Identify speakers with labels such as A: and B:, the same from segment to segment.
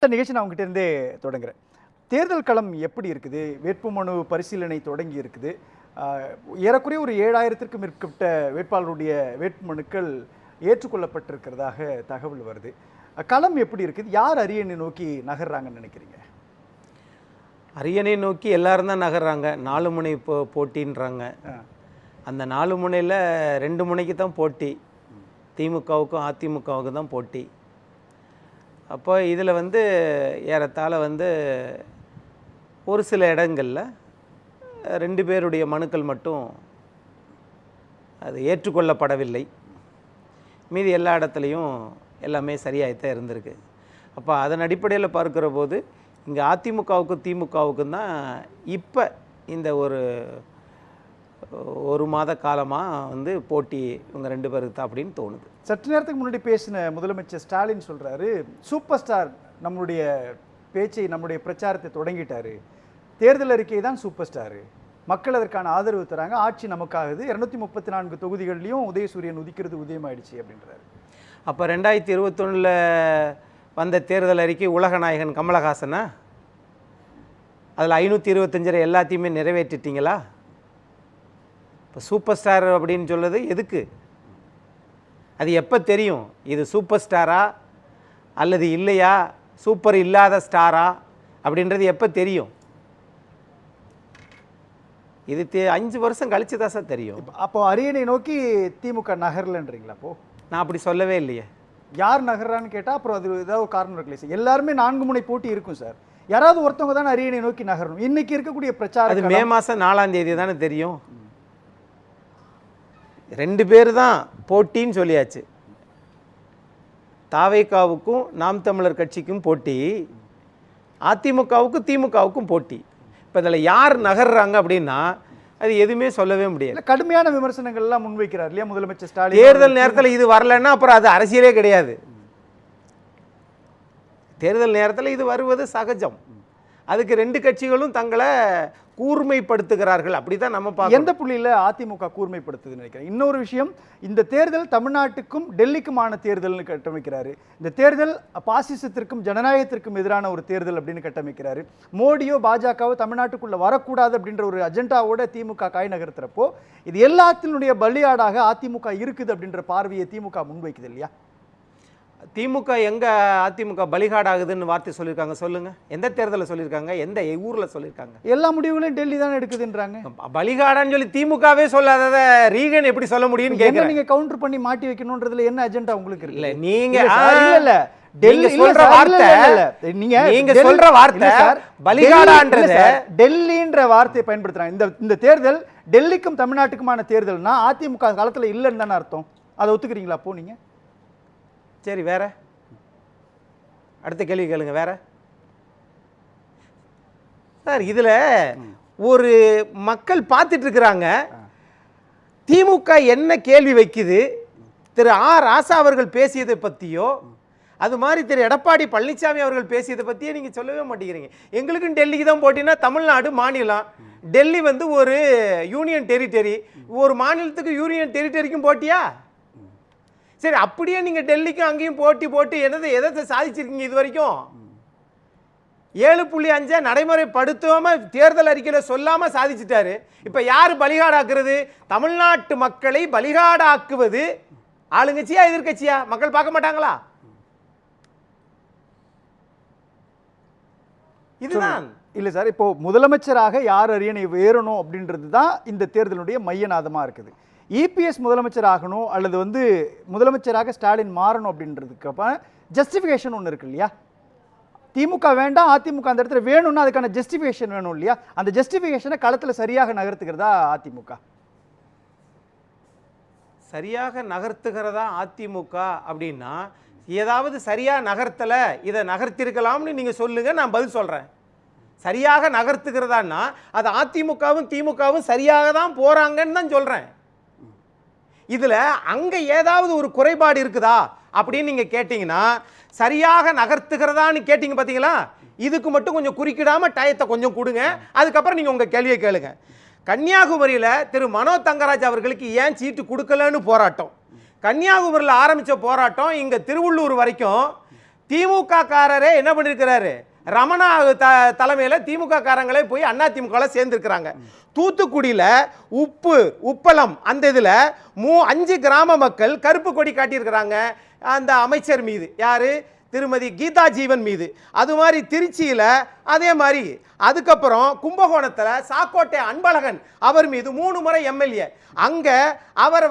A: இந்த நிகழ்ச்சி நான் உங்ககிட்ட இருந்தே தொடங்குறேன். தேர்தல் களம் எப்படி இருக்குது? வேட்புமனு பரிசீலனை தொடங்கி இருக்குது. ஏறக்குறைய ஒரு 7000க்கும் மேற்பட்ட வேட்பாளருடைய வேட்புமனுக்கள் ஏற்றுக்கொள்ளப்பட்டிருக்கிறதாக தகவல் வருது. களம் எப்படி இருக்குது? யார் அரியணை நோக்கி நகர்றாங்கன்னு நினைக்கிறீங்க?
B: அரியணை நோக்கி எல்லாரும் தான் நகர்றாங்க. 4 முனை போட்டின்றாங்க. அந்த 4 முனையில் 2 முனைக்கு தான் போட்டி. திமுகவுக்கும் அதிமுகவுக்கும் தான் போட்டி. அப்போ இதில் ஏறத்தாழ ஒரு சில இடங்களில் 2 பேருடைய மனுக்கள் மட்டும் அது ஏற்றுக்கொள்ளப்படவில்லை. மீதி எல்லா இடத்துலையும் எல்லாமே சரியாகத்தான் இருந்திருக்கு. அப்போ அதன் அடிப்படையில் பார்க்குற போது இங்கே அதிமுகவுக்கும் திமுகவுக்கும் தான் இப்போ இந்த ஒரு மாத காலமாக போட்டி இவங்க 2 பேருக்கு தான் அப்படின்னு தோணுது.
A: சற்று நேரத்துக்கு முன்னாடி பேசின முதலமைச்சர் ஸ்டாலின் சொல்கிறாரு, சூப்பர் ஸ்டார் நம்மளுடைய பேச்சை நம்முடைய பிரச்சாரத்தை தொடங்கிட்டாரு. தேர்தல் அறிக்கை தான் சூப்பர் ஸ்டாரு. மக்கள் அதற்கான ஆதரவு தராங்க. ஆட்சி நமக்காகுது. 234 தொகுதிகள்லையும் உதயசூரியன் உதிக்கிறது உதயமாயிடுச்சு அப்படின்றாரு.
B: அப்போ 2021 வந்த தேர்தல் அறிக்கை உலக நாயகன் கமலஹாசனா? அதில் 525 எல்லாத்தையுமே நிறைவேற்றிட்டீங்களா? இப்போ சூப்பர் ஸ்டார் அப்படின்னு சொல்லுறது எதுக்கு? அது எப்போ தெரியும் இது சூப்பர் ஸ்டாரா அல்லது இல்லையா, சூப்பர் இல்லாத ஸ்டாரா அப்படின்றது எப்போ தெரியும்? இது 5 வருஷம் கழிச்சு தான் சார் தெரியும்.
A: அப்போ அரியணை நோக்கி திமுக நகரலன்றீங்களா? அப்போ
B: நான் அப்படி சொல்லவே இல்லையே.
A: யார் நகர்றான்னு கேட்டால் அப்புறம் அது ஏதாவது ஒரு காரணம் இருக்குல்ல சார். எல்லாருமே 4 முனை போட்டி இருக்கும் சார். யாராவது ஒருத்தவங்க தானே அரியணை நோக்கி நகரணும். இன்னைக்கு இருக்கக்கூடிய பிரச்சாரம்
B: அது மே மாதம் 4ஆம் தேதி தானே தெரியும். 2 பேர் தான் போட்டின்னு சொல்லியாச்சு. தாவேகாவுக்கும் நாம் தமிழர் கட்சிக்கும் போட்டி, அதிமுகவுக்கும் திமுகவுக்கும் போட்டி. இப்போ இதில் யார் நகர்றாங்க அப்படின்னா அது எதுவுமே சொல்லவே முடியாது.
A: கடுமையான விமர்சனங்கள்லாம் முன்வைக்கிறார் இல்லையா முதலமைச்சர் ஸ்டாலின்?
B: தேர்தல் நேரத்தில் இது வரலன்னா அப்புறம் அது அரசியலே கிடையாது. தேர்தல் நேரத்தில் இது வருவது சகஜம். அதுக்கு 2 கட்சிகளும் தங்களை கூர்மைப்படுத்துகிறார்கள். அப்படிதான் நம்ம பார்க்கணும்.
A: எந்த புள்ளியில் அதிமுக கூர்மைப்படுத்துதுன்னு நினைக்கிறேன். இன்னொரு விஷயம், இந்த தேர்தல் தமிழ்நாட்டுக்கும் டெல்லிக்குமான தேர்தல்னு கட்டமைக்கிறாரு. இந்த தேர்தல் பாசிசத்திற்கும் ஜனநாயகத்திற்கும் எதிரான ஒரு தேர்தல் அப்படின்னு கட்டமைக்கிறாரு. மோடியோ பாஜகவோ தமிழ்நாட்டுக்குள்ள வரக்கூடாது அப்படின்ற ஒரு அஜெண்டாவோட திமுக காய் நகர்த்துறப்போ இது எல்லாத்தினுடைய பலியாடாக அதிமுக இருக்குது அப்படின்ற பார்வையை திமுக முன்வைக்குது இல்லையா?
B: திமுக எங்க அதிமுக பலிகாடு ஆகுதுன்னு வார்த்தை சொல்லியிருக்காங்க சொல்லுங்க. எந்த தேர்தலில் சொல்லியிருக்காங்க? எந்த ஊரில் சொல்லியிருக்காங்க?
A: எல்லா முடிவுகளையும் டெல்லி தான் எடுக்குதுன்றாங்க.
B: பலிகாடான்னு சொல்லி திமுகவே சொல்லாதத ரீகன் எப்படி சொல்ல முடியும்னு கேட்குறேன்.
A: நீங்க கவுண்டர் பண்ணி மாட்டி வைக்கணும்ன்றதுல என்ன அஜெண்டா உங்களுக்கு இருக்கு?
B: இல்ல நீங்க
A: இல்ல
B: டெல்லி சொல்ற வார்த்தை, நீங்க சொல்ற வார்த்தை பலிகாடான்றது
A: டெல்லின்ற வார்த்தையை பயன்படுத்துறாங்க. இந்த தேர்தல் டெல்லிக்கும் தமிழ்நாட்டுக்குமான தேர்தல்னா அதிமுக காலத்துல இல்லைன்னு தானே அர்த்தம். அதை ஒத்துக்கிறீங்களா? அப்போ நீங்க
B: சரி, வேற அடுத்த கேள்வி கேளுங்க. வேற சார், இதுல ஒரு மக்கள் பார்த்துட்டு இருக்கிறாங்க. திமுக என்ன கேள்வி வைக்குது? திரு ராசா அவர்கள் பேசியதை பத்தியோ அது மாதிரி திரு எடப்பாடி பழனிசாமி அவர்கள் பேசியதை பத்தியே நீங்க சொல்லவே மாட்டேங்கிறீங்க. எங்களுக்கும் டெல்லிக்கு தான் போட்டினா தமிழ்நாடு மாநிலம், டெல்லி ஒரு யூனியன் டெரிட்டரி. ஒரு மாநிலத்துக்கு யூனியன் டெரிட்டரிக்கும் போட்டியா? சரி, அப்படியே நீங்கள் டெல்லிக்கும் அங்கேயும் போட்டு எதை சாதிச்சிருக்கீங்க இது வரைக்கும்? 7.5 நடைமுறைப்படுத்தாமல் தேர்தல் அறிக்கையில் சொல்லாமல் சாதிச்சிட்டாரு. இப்போ யார் பலிகாடாக்குறது? தமிழ்நாட்டு மக்களை பலிகாடாக்குவது ஆளுங்கட்சியா எதிர்கட்சியா? மக்கள் பார்க்க மாட்டாங்களா? இதுதான்
A: இல்லை சார். இப்போ முதலமைச்சராக யார் அரியணை ஏறணும் அப்படின்றது தான் இந்த தேர்தலுடைய மையநாதமாக இருக்குது. இபிஎஸ் முதலமைச்சர் ஆகணும் அல்லது முதலமைச்சராக ஸ்டாலின் மாறணும் அப்படின்றதுக்கு அப்போ ஜஸ்டிஃபிகேஷன் ஒன்று இருக்கு இல்லையா? திமுக வேண்டாம், அதிமுக அந்த இடத்துல வேணும்னா அதுக்கான ஜஸ்டிஃபிகேஷன் வேணும் இல்லையா? அந்த ஜஸ்டிஃபிகேஷனை களத்தில் சரியாக நகர்த்துகிறதா அதிமுக?
B: சரியாக நகர்த்துகிறதா அதிமுக அப்படின்னா ஏதாவது சரியாக நகர்த்தலை, இதை நகர்த்திருக்கலாம்னு நீங்கள் சொல்லுங்க, நான் பதில் சொல்கிறேன். சரியாக நகர்த்துகிறதான்னா அது அதிமுகவும் திமுகவும் சரியாக தான் போகிறாங்கன்னு தான் சொல்கிறேன். இதில் அங்கே ஏதாவது ஒரு குறைபாடு இருக்குதா அப்படின்னு நீங்கள் கேட்டிங்கன்னா, சரியாக நகர்த்துகிறதான்னு கேட்டிங்க பார்த்தீங்களா, இதுக்கு மட்டும் கொஞ்சம் குறுக்கிடாமல் டயத்தை கொஞ்சம் கொடுங்க. அதுக்கப்புறம் நீங்கள் உங்கள் கேள்வியை கேளுங்க. கன்னியாகுமரியில் திரு மனோ தங்கராஜ் அவர்களுக்கு ஏன் சீட்டு கொடுக்கலன்னு போராட்டம். கன்னியாகுமரியில் ஆரம்பித்த போராட்டம் இங்கே திருவள்ளூர் வரைக்கும் திமுக காரரே என்ன பண்ணிருக்கிறாரு, ரமணா தலைமையில திமுக காரங்களே போய் அதிமுக சேர்ந்திருக்கிறாங்க. தூத்துக்குடியில உப்பளம் அந்த இதுல 5 கிராம மக்கள் கருப்பு கொடி காட்டியிருக்கிறாங்க அந்த அமைச்சர் மீது. யாரு? திருமதி கீதா ஜீவன் மீது. அது மாதிரி திருச்சியில அதே மாதிரி. அதுக்கப்புறம் கும்பகோணத்துல சாக்கோட்டை அன்பழகன் அவர் மீது 3 முறை எம்எல்ஏ அங்க அவரை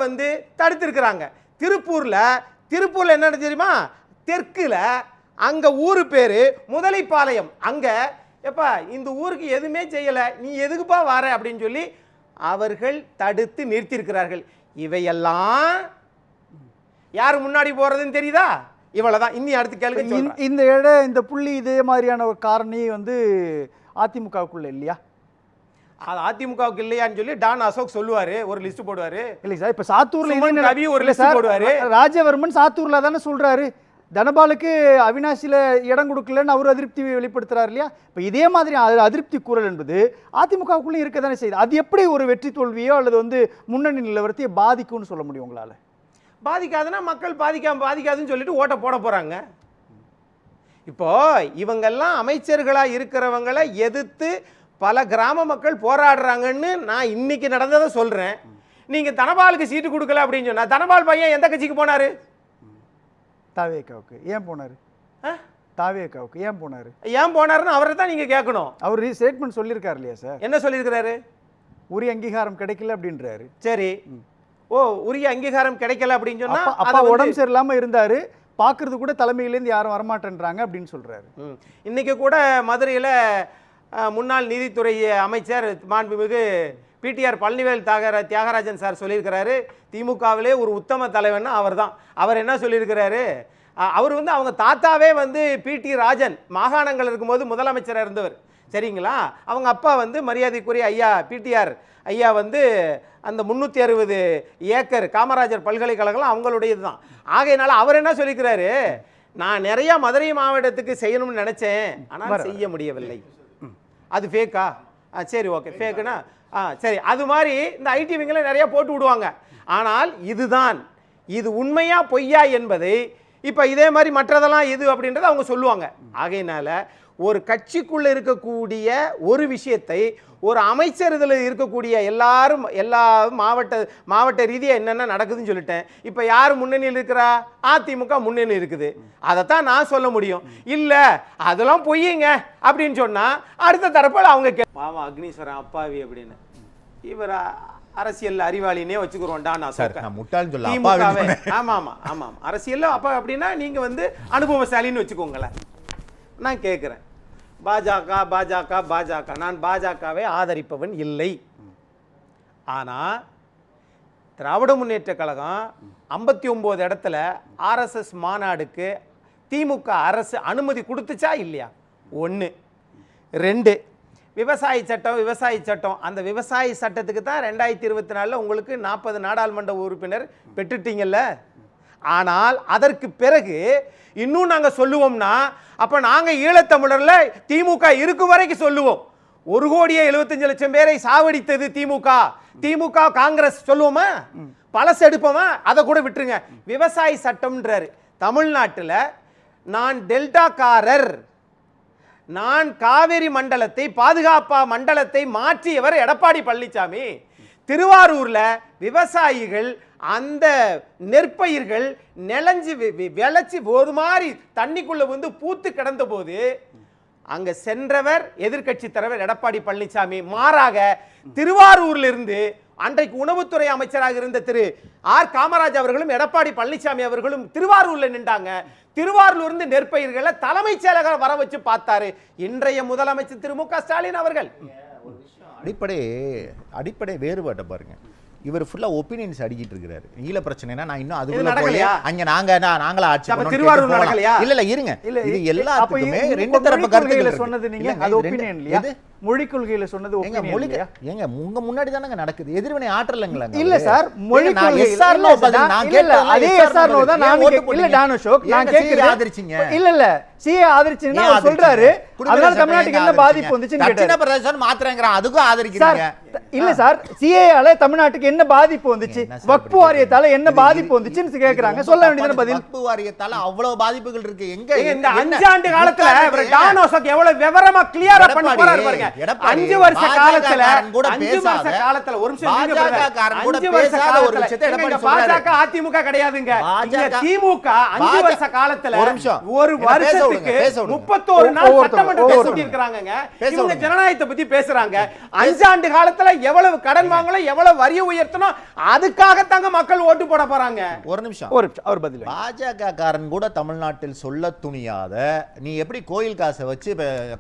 B: தடுத்திருக்கிறாங்க. திருப்பூர்ல என்ன தெரியுமா, தெற்குல அங்க ஊரு பேரு முதலைப்பாளையம். அங்க எப்பா இந்த ஊருக்கு எதுவுமே செய்யல, நீ எதுக்குப்பா வர அப்படின்னு சொல்லி அவர்கள் தடுத்து நிறுத்தியிருக்கிறார்கள். இவையெல்லாம் யாரு முன்னாடி போறதுன்னு தெரியுதா? இவ்வளவுதான். இன்னி அடுத்து கேளுங்க.
A: இந்த புள்ளி இதே மாதிரியான ஒரு காரணி அதிமுகவுக்குள்ள இல்லையா?
B: அது அதிமுகவுக்கு இல்லையான்னு சொல்லி டான் அசோக் சொல்லுவாரு, ஒரு லிஸ்ட் போடுவாரு.
A: இல்லை சார், இப்ப சாத்தூர்ல
B: கவி ஒரு லிஸ்ட் போடுவாரு.
A: ராஜவர்மன் சாத்தூர்ல தானே சொல்றாரு தனபாலுக்கு அவினாசியில இடம் கொடுக்கலன்னு அவர் அதிருப்தி வெளிப்படுத்துறாரு இல்லையா? இப்ப இதே மாதிரி அதிருப்தி குரல் என்பது அதிமுகவுக்குள்ளே இருக்க தானே செய்யுது. அது எப்படி ஒரு வெற்றி தோல்வியோ அல்லது முன்னணி நிலவரத்தையோ பாதிக்கும்னு சொல்ல முடியும் உங்களால?
B: பாதிக்காதுன்னா மக்கள் பாதிக்காதுன்னு சொல்லிட்டு ஓட்ட போட போறாங்க. இப்போ இவங்கெல்லாம் அமைச்சர்களா இருக்கிறவங்களை எதிர்த்து பல கிராம மக்கள் போராடுறாங்கன்னு நான் இன்னைக்கு நடந்ததை சொல்றேன். நீங்க தனபாலுக்கு சீட்டு கொடுக்கல அப்படின்னு சொன்னா தனபால் பையன் எந்த கட்சிக்கு போனாரு?
A: தாவேக்காவுக்கு. ஏன் போனாரு? தாவேக்காவுக்கு ஏன் போனாரு?
B: ஏன் போனாருன்னு அவரை தான் நீங்க கேட்கணும்.
A: அவர் ஸ்டேட்மெண்ட் சொல்லியிருக்காரு இல்லையா சார்?
B: என்ன சொல்லியிருக்கிறாரு?
A: உரிய அங்கீகாரம் கிடைக்கல அப்படின்றாரு.
B: சரி, உரிய அங்கீகாரம் கிடைக்கல அப்படின்னு சொன்னா
A: அப்பா உடம்பு சரியில்லாம இருந்தாரு, பாக்குறது கூட தலைமையிலேருந்து யாரும் வரமாட்டேன்றாங்க அப்படின்னு சொல்றாரு.
B: இன்னைக்கு கூட மதுரையில் முன்னாள் நீதித்துறை அமைச்சர் மாண்புமிகு பிடிஆர் பழனிவேல் தியாகராஜன் சார் சொல்லியிருக்கிறாரு, திமுகவிலே ஒரு உத்தம தலைவன்னா அவர் தான். அவர் என்ன சொல்லியிருக்கிறாரு, அவர் அவங்க தாத்தாவே பிடி ராஜன் மாகாணங்கள் இருக்கும்போது முதலமைச்சராக இருந்தவர். சரிங்களா? அவங்க அப்பா மரியாதைக்குரிய ஐயா பிடிஆர் ஐயா அந்த 360 ஏக்கர் காமராஜர் பல்கலைக்கழகம் அவங்களுடையது தான். ஆகையினால அவர் என்ன சொல்லிக்கிறாரு, நான் நிறைய மதுரை மாவட்டத்துக்கு செய்யணும்னு நினைச்சேன், ஆனால் செய்ய முடியவில்லை. அது ஃபேக்கா? சரி, ஓகே, ஃபேக்குனா சரி. அது மாதிரி இந்த ஐடிவிங்களை நிறைய போட்டு விடுவாங்க. ஆனால் இதுதான், இது உண்மையா பொய்யா என்பதை இப்போ இதே மாதிரி மற்றதெல்லாம் எது அப்படின்றத அவங்க சொல்லுவாங்க. ஆகையினால ஒரு கட்சிக்குள்ள இருக்கக்கூடிய ஒரு விஷயத்தை ஒரு அமைச்சர் இதில் இருக்கக்கூடிய எல்லா மாவட்ட ரீதியாக என்னென்ன நடக்குதுன்னு சொல்லிட்டேன். இப்போ யார் முன்னணியில் இருக்கிறா? அதிமுக முன்னணி இருக்குது. அதைத்தான் நான் சொல்ல முடியும். இல்லை அதெல்லாம் பொய்யுங்க அப்படின்னு சொன்னால் அடுத்த தரப்பில் அவங்க பாவம் அக்னீஸ்வரன் அப்பாவி அப்படின்னு இவர் அரசியல் அறிவாளினே வச்சுக்கிறோம். ஆமாம் அரசியல் அப்பா அப்படின்னா நீங்கள் அனுபவசாலின்னு வச்சுக்கோங்களேன். நான் கேட்குறேன், பாஜக நான் பாஜகவை ஆதரிப்பவன் இல்லை. ஆனால் திராவிட முன்னேற்ற கழகம் 59 இடத்துல ஆர்எஸ்எஸ் மாநாடுக்கு திமுக அரசு அனுமதி கொடுத்துச்சா இல்லையா? 1. 2, விவசாய சட்டம். அந்த விவசாய சட்டத்துக்கு தான் 2024 உங்களுக்கு 40 நாடாளுமன்ற உறுப்பினர் பெற்றுட்டீங்கல்ல. ஆனால் அதற்கு பிறகு இன்னும் நாங்கள் சொல்லுவோம்னா, அப்போ நாங்கள் ஈழத்தமிழர்ல திமுக இருக்கும் வரைக்கும் சொல்லுவோம். 1,75,00,000 பேரை சாவடித்தது திமுக காங்கிரஸ் சொல்லுவோமா? பழசு எடுப்போமா? அதை கூட விட்டுருங்க. விவசாய சட்டம்ன்றாரு. தமிழ்நாட்டில் நான் டெல்டாக்காரர், நான் காவிரி மண்டலத்தை பாதுகாப்பா மண்டலத்தை மாற்றியவர் எடப்பாடி பழனிசாமி. திருவாரூர்ல விவசாயிகள் அந்த நெற்பயிர்கள் விளைச்சி ஒரு மாதிரி தண்ணிக்குள்ள பூத்து கிடந்த போது அங்க சென்றவர் எதிர்க்கட்சி தலைவர் எடப்பாடி பழனிசாமி. மாறாக திருவாரூர்ல இருந்து அன்றைக்கு உணவுத்துறை அமைச்சராக இருந்த திரு ஆர் காமராஜ் அவர்களும் எடப்பாடி பழனிசாமி அவர்களும் திருவாரூர்ல நின்றாங்க. திருவாரூர்ல இருந்து நெற்பயிர்களை தலைமைச் செயலகர் வர வச்சு பார்த்தாரு இன்றைய முதலமைச்சர் திரு மு.க. ஸ்டாலின் அவர்கள்.
C: அடிப்படை வேறுபாட்டை பாருங்க. இவர் ஃபுல்லா ஒபினியன்ஸ் அடிக்கிட்டு இருக்காரு. ஈழ பிரச்சனைனா நான் இன்னும் அதுக்குள்ள போய் அங்க நாங்களா ஆட்சி பண்ணோம்.
B: திருவாரூர் நடக்கலையா?
C: இல்ல இருங்க, இது எல்லாத்துக்குமே ரெண்டு தரப்பு கருத்துக்கள்
A: சொன்னது நீங்க அது ஒபினியன் இல்லையா? மொழிக் கொள்கையில சொன்னது
C: எங்க
A: opinion
C: மொழி
A: இல்லையா?
C: ஏங்க உங்க முன்னாடி தானங்க நடக்குது, எதிர்வினை ஆற்றலங்களா?
A: இல்ல சார், மொழி
C: நான்
A: கொள்கையில-
C: SR
A: இல்ல
C: நோ
A: சார்,
C: பதில்
A: நான்
C: நான்
A: இல்ல,
C: கேட்டதெல்லாம்
A: அதே
C: SR
A: SR நோ தான்
C: ஏன்
A: நான்
C: ஓட்டு
A: இல்ல
C: போட்டீங்க?
A: டான் அசோக், நான்
C: ஏங்க CA
A: கேக்குறது
C: ஆதரிச்சீங்க?
A: இல்ல CA ஆதரிச்சீங்கன்னா
C: ஏன்
A: அவர் சொல்றாரு
C: ஆதரிச்சீங்க?
A: அதனால
C: குடியுரிமை
A: தமிழ்நாட்டுக்கு
C: சட்டம்
A: என்ன
C: ஏன்
A: பாதிப்பு
C: ஆதரிச்சீங்க?
A: வந்துச்சுன்னு
C: தட்சிண
A: கேட்டாரு
C: பிரதேசம் மாத்திரங்கிறான், அதுக்கும்
A: சார்.
C: ஆதரிக்கிறீங்க.
A: இல்ல சார், சிஏஆல தமிழ்நாட்டுக்கு என்ன பாதிப்பு வந்துச்சு,
C: என்ன சார்
A: வக்ஃபு
C: இப்படி
A: வாரியத்தால என்ன
C: இது-
A: பாதிப்பு
C: இது-
A: வந்துச்சுன்னு
C: இது
A: கேக்குறாங்க,
C: ரொம்ப
A: சொல்ல
C: தப்பான
A: வேண்டியதான பதில்.
C: வக்ஃபு வாரியத்தால அவ்வளவு பாதிப்புகள் இருக்கு. எங்க
B: ஏங்க, இந்த
C: என்ன-
B: 5 ஆண்டு காலத்துல இவர் டான் அசோக் எவ்வளவு விவரமா கிளியரா பண்ணி போறாரு பாருங்க.
C: எடப்பாடி,
B: 5 வருஷ காலத்துல
C: பாஜககாரன் கூட
B: 5
C: பேசாத,
B: வருஷ காலத்துல ஒரு நிமிஷம் இருங்க brother.
C: பாஜககாரன் கூட
B: 5 வருஷ
C: பேசாத ஒரு
B: காலத்துல
C: விஷயத்தை எடப்பாடி
B: எங்க
C: சொல்றாரு.
B: பாஜக அதிமுக கிடையாதுங்க. இங்க
C: பாஜக
B: திமுக 5 வருஷ காலத்துல
C: ஒரு நிமிஷம்.
B: ஒரு
C: என்ன பேச
B: வருஷத்துக்கு
C: விடுங்க, பேச விடுங்க.
B: 31 நாள்
A: ஒவ்வொருத்தவங்க,
B: சட்டமன்றத்தை
A: ஒவ்வொருத்தவங்க.
B: கூட்டி இருக்காங்கங்க.
C: பேச
B: இவங்க
C: விடுங்க.
B: ஜனநாயகத்தை பத்தி பேசுறாங்க. 5 ஆண்டு காலத்துல எவ்வளவு கடன் வாங்கலாம், எவ்வளவு வரி உயர்த்தணும், அதுக்காக தாங்க மக்கள் ஓட்டு போட போறாங்க.
C: ஒரு நிமிஷம்.
A: அவர் பதில்.
C: பாஜக காரன் கூட தமிழ்நாட்டில் சொல்ல துணியாத நீ எப்படி கோயில் காசை வச்சு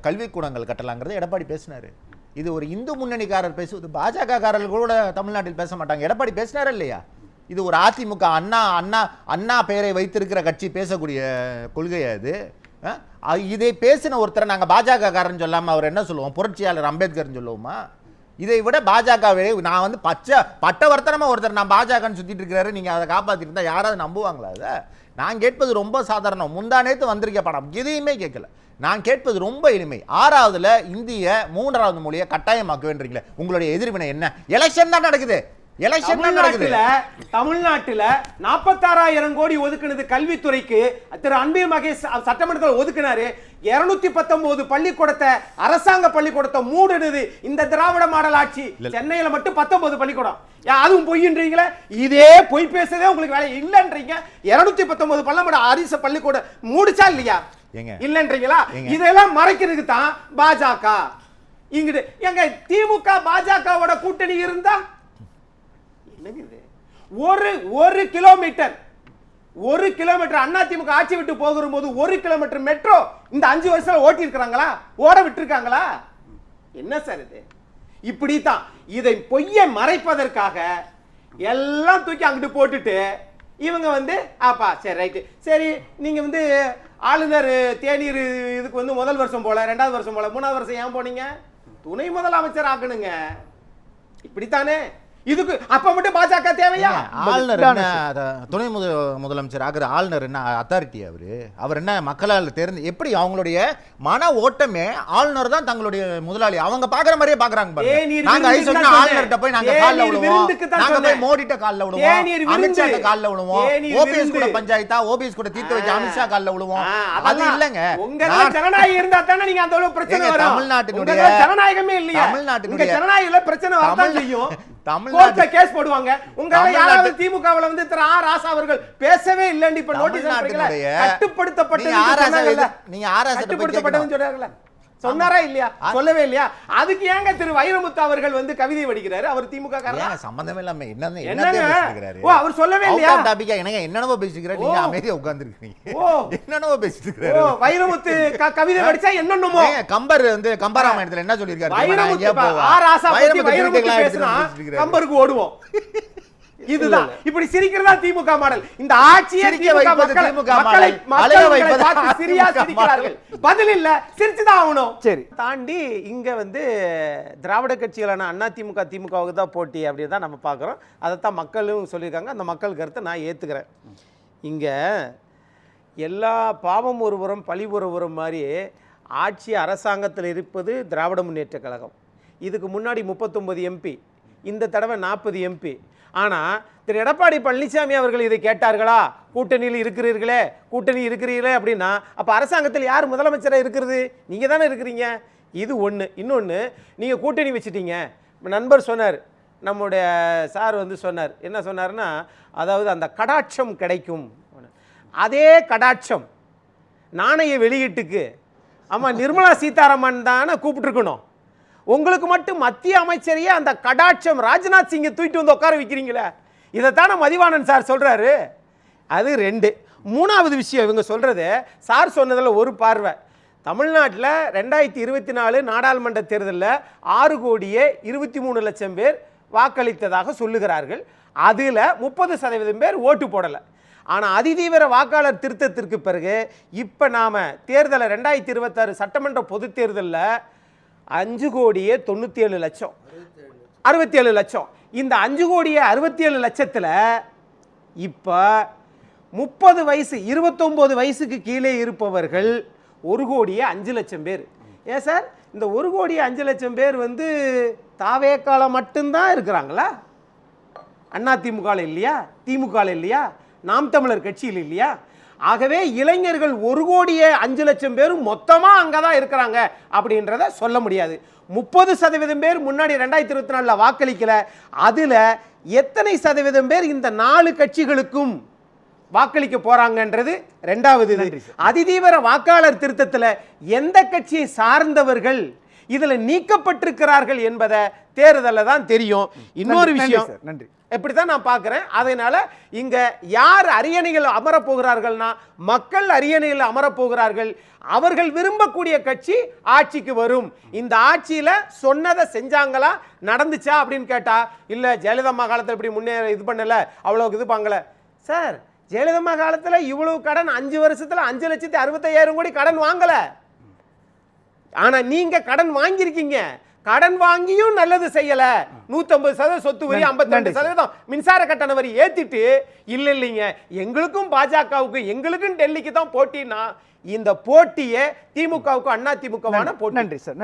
C: கல்விக்கூடங்கள் கட்டலாங்கிறது எடப்பாடி பேசினாரு. இது ஒரு இந்து முன்னணிக்காரர் பேசுவது, பாஜக காரர்கள் கூட தமிழ்நாட்டில் பேச மாட்டாங்க. எடப்பாடி பேசினாரா இல்லையா? இது ஒரு அதிமுக அண்ணா பெயரை வைத்திருக்கிற கட்சி பேசக்கூடிய கொள்கையா இது? இதை பேசின ஒருத்தரை நாங்க பாஜக காரன் சொல்லாம அவர் என்ன சொல்லுவோம், புரட்சியாளர் அம்பேத்கர் சொல்லுவோமா? இதை விட பாஜகவே நான் வந்து பட்டவர்த்தனமா ஒருத்தர் நான் பாஜகன்னு சுத்திட்டு இருக்கிறாரு, நீங்க அதை காப்பாத்திட்டு இருந்தா யாராவது நம்புவாங்களா? அதை நான் கேட்பது ரொம்ப சாதாரணம். முந்தா நேத்து வந்திருக்க படம் எதையுமே கேட்கல. நான் கேட்பது ரொம்ப எளிமை. 6வதுல இந்திய 3வது மொழியை கட்டாயமாக்க வேண்டீங்களே, உங்களுடைய எதிர்வினை என்ன? எலெக்ஷன் தான் நடக்குது.
B: தமிழ்நாட்டுல 46,000 கோடி ஒதுக்குனது கல்வித்துறைக்கு திரு அன்பில் மகேஷ் சட்டமன்றத்தில் ஒதுக்கினாரு. 219 பள்ளிக்கூடத்தை, அரசாங்க பள்ளிக்கூடத்தை மூடுனது இந்த திராவிட மாடல் ஆட்சி. சென்னையில மட்டும் 19 பள்ளிக்கூடம். அதுவும் பொய்ன்றீங்களே, இதே பொய் பேசுறதே உங்களுக்கு வேலை இல்லன்றீங்க. 219 பள்ளமட அரிச பள்ளிக்கூடம் மூடிச்சா இல்லையா? இல்லன்றீங்களா? இதெல்லாம் மறைக்கிறதுக்கு தான் பாஜக. இங்கிட்டு எங்க திமுக பாஜகவோட கூட்டணி இருந்தா ஒரு கிலோமீட்டர் அதிமுக ஆட்சி விட்டு போகிற போது 1 கிலோமீட்டர் மெட்ரோ இந்த 5 வருஷத்துல ஓட்டி இருக்காங்களா, ஓட விட்டுருக்காங்களா? என்ன சார் இது? இப்படித்தான் இதை பொய்யை மறைப்பதற்காக எல்லாம் தூக்கி அங்கிட்டு போட்டுட்டு இவங்க வந்து ஆப்பா சரி ரைட்டு, சரி நீங்க வந்து ஆளுநர் தேநீர் இதுக்கு வந்து முதல் வருஷம் போல, 2வது வருஷம் போல, 3வது வருஷம் ஏன் போனீங்க? துணை முதலமைச்சர் ஆக்கணுங்க. இப்படித்தானே? இதுக்கு அப்ப மட்டும் பாஜக தேவையா?
C: ஆளுநர் துணை முதலமைச்சர் ஆகிற ஆளுநர் என்ன அத்தாரிட்டி? அவர் என்ன மக்களால் தேர்ந்து எப்படி அவங்களுடைய மன ஓட்டமே ஆளுநர் தான் தங்களுடைய முதலாளி. அவங்க பாக்குற மாதிரியே பாக்குறாங்க. நாங்க ஆளுநர்கிட்ட போய் நாங்க கால்ல விழுவோம், நாங்க போய் மோடிட்ட கால்ல விழுவோம், அமித்ஷா கால்ல விழுவோம், ஓபிஎஸ் கூட பஞ்சாயத்தா, ஓபிஎஸ் கூட தீர்த்து வைக்க அமித்ஷா கால்ல விழுவோம். அது இல்லங்க,
B: உங்க ஜனநாயகம் இருந்தா தானே நீங்க அந்த பிரச்சனை வரும்.
C: தமிழ்நாட்டினுடைய
B: ஜனநாயகமே இல்லையா? தமிழ்நாட்டினுடைய ஜனநாயகத்துல பிரச்சனை வரதான் செய்யும்.
C: தமிழ்நாட்டுல
B: கேஸ் போடுவாங்க. உங்களால யாராவது திமுகவுல வந்து திரு ஆர் ராசா அவர்கள் பேசவே இல்லன்னு இப்ப நோட்டீஸ் பண்றீங்களா? கட்டுப்படுத்தப்பட்டது
C: நீங்க ஆர்எஸ்
B: கட்டுப்படுத்தப்பட்டதுன்னு சொல்றாங்கல, சொன்னாரா இல்லையா? சொல்லவே இல்லையா? அதுக்கு ஏங்க திரு வைரமுத்து அவர்கள் வந்து கவிதை வடிக்கிறாரு? அவர் திமுக காரரா?
C: சம்பந்தமே இல்லாம என்ன பேசிக்கிறாரு?
B: ஓ அவர் சொல்லவே இல்லையா?
C: டாபிக்கா என்னவோ பேசிக்கிறாரு, நீங்க அமைதியா உட்கார்ந்திருக்கீங்க.
B: ஓ
C: என்னவோ பேசிக்கிறாரு.
B: ஓ வைரமுத்து கவிதை வடிச்சா என்னன்னமோ.
C: கம்பர் வந்து கம்பராமாயணத்துல என்ன சொல்லிருக்காரு?
B: வைரமுத்து ஆர் ராசா பத்தி வைரமுத்து பேசினா கம்பருக்கு ஓடுவோம். இதுதான் இப்படி சிரிக்கிறதா திமுக மாடல். இந்த ஆட்சியை திமுக மக்களை பார்த்து சிரியா சிரிக்கிறார்கள். பதில் இல்ல, சிரிச்சுதான் ஆகணும்.
A: சரி,
B: தாண்டி இங்க வந்து திராவிட கட்சிகளான அண்ணா திமுக திமுகவுக்கு தான் போட்டி அப்படின்னு தான் நம்ம பார்க்குறோம். அதைத்தான் மக்களும் சொல்லியிருக்காங்க. அந்த மக்கள் கருத்தை நான் ஏற்றுக்கிறேன். இங்க எல்லா பாவம் ஒருபுறம் பழி ஒருபுறம் மாதிரி ஆட்சி அரசாங்கத்தில் இருப்பது திராவிட முன்னேற்ற கழகம். இதுக்கு முன்னாடி 39 எம்பி, இந்த தடவை 40 எம்பி. ஆனால் திரு எடப்பாடி பழனிசாமி அவர்கள் இதை கேட்டார்களா? கூட்டணியில் இருக்கிறீர்களே அப்படின்னா அப்போ அரசாங்கத்தில் யார் முதலமைச்சராக இருக்கிறது? நீங்கள் தானே இருக்கிறீங்க. இது ஒன்று. இன்னொன்று, நீங்கள் கூட்டணி வச்சுட்டீங்க. நண்பர் சொன்னார், நம்முடைய சார் வந்து சொன்னார், என்ன சொன்னார்னா, அதாவது அந்த கடாட்சம் கிடைக்கும். அதே கடாட்சம் நாணய வெளியீட்டுக்கு ஆமாம் நிர்மலா சீதாராமன் தானே கூப்பிட்டுருக்கணும். உங்களுக்கு மட்டும் மத்திய அமைச்சரையே அந்த கடாட்சம் ராஜ்நாத் சிங்கை தூக்கிட்டு வந்து உட்கார வைக்கிறீங்களே, இதைத்தானே மதிவாணன் சார் சொல்கிறாரு. அது 2. 3வது விஷயம், இவங்க சொல்கிறது சார் சொன்னதில் ஒரு பார்வை. தமிழ்நாட்டில் 2024 நாடாளுமன்ற தேர்தலில் 6,23,00,000 பேர் வாக்களித்ததாக சொல்லுகிறார்கள். அதில் 30% பேர் ஓட்டு போடலை. ஆனால் அதிதீவிர வாக்காளர் திருத்தத்திற்கு பிறகு இப்போ நாம் தேர்தலை 2026 சட்டமன்ற பொது தேர்தலில் 5,97,00,000 67 லட்சம். இந்த 5,67,00,000 இப்போ 30 வயசு 29 வயசுக்கு கீழே இருப்பவர்கள் 1,05,00,000 பேர். ஏன் சார் இந்த 1,05,00,000 பேர் வந்து தாவேக்கால மட்டும்தான் இருக்கிறாங்களா? அதிமுக இல்லையா? திமுக இல்லையா? நாம் தமிழர் கட்சியில் இல்லையா? ஆகவே இளைஞர்கள் 1,05,00,000 பேரும் மொத்தமா அங்கதான் இருக்கிறாங்க அப்படின்றத சொல்ல முடியாது. 30% பேர் முன்னாடி 2024 வாக்களிக்கல. அதுல எத்தனை சதவீதம் பேர் இந்த 4 கட்சிகளுக்கும் வாக்களிக்க போறாங்கன்றது இரண்டாவது. அதிதீவிர வாக்காளர் திருத்தத்தில் எந்த கட்சியை சார்ந்தவர்கள் இதுல நீக்கப்பட்டிருக்கிறார்கள் என்பதை தேர்தலில் தான் தெரியும். இன்னொரு விஷயம்
A: நன்றி
B: எப்படித்தான் நான் பார்க்கிறேன். அதனால இங்க யார் அரியணைகள் அமரப் போகிறார்கள்னா மக்கள் அரியணையில் அமரப் போகிறார்கள். அவர்கள் விரும்பக்கூடிய கட்சி ஆட்சிக்கு வரும். இந்த ஆட்சியில சொன்னதை செஞ்சாங்களா, நடந்துச்சா அப்படின்னு கேட்டா இல்ல ஜெயலலிதா அம்மா காலத்தில் இப்படி முன்னேற இது பண்ணல, அவ்வளவு இது பாங்கல. சார் ஜெயலலிதா அம்மா காலத்தில் இவ்வளவு கடன் 5 வருஷத்துல 5,65,000 கோடி கடன் வாங்கல. ஆனா நீங்க கடன் வாங்கியிருக்கீங்க. கடன் வாங்கியும் நல்லது செய்யல. 150% சொத்து வரி, 52% மின்சார கட்டண வரி ஏத்திட்டு இல்லைங்க எங்களுக்கும் பாஜகவுக்கும் எங்களுக்கும் டெல்லிக்கு தான் போட்டினா இந்த போட்டியே திமுகவுக்கும் அண்ணா திமுகவான போட்டி.
A: நன்றி சார்.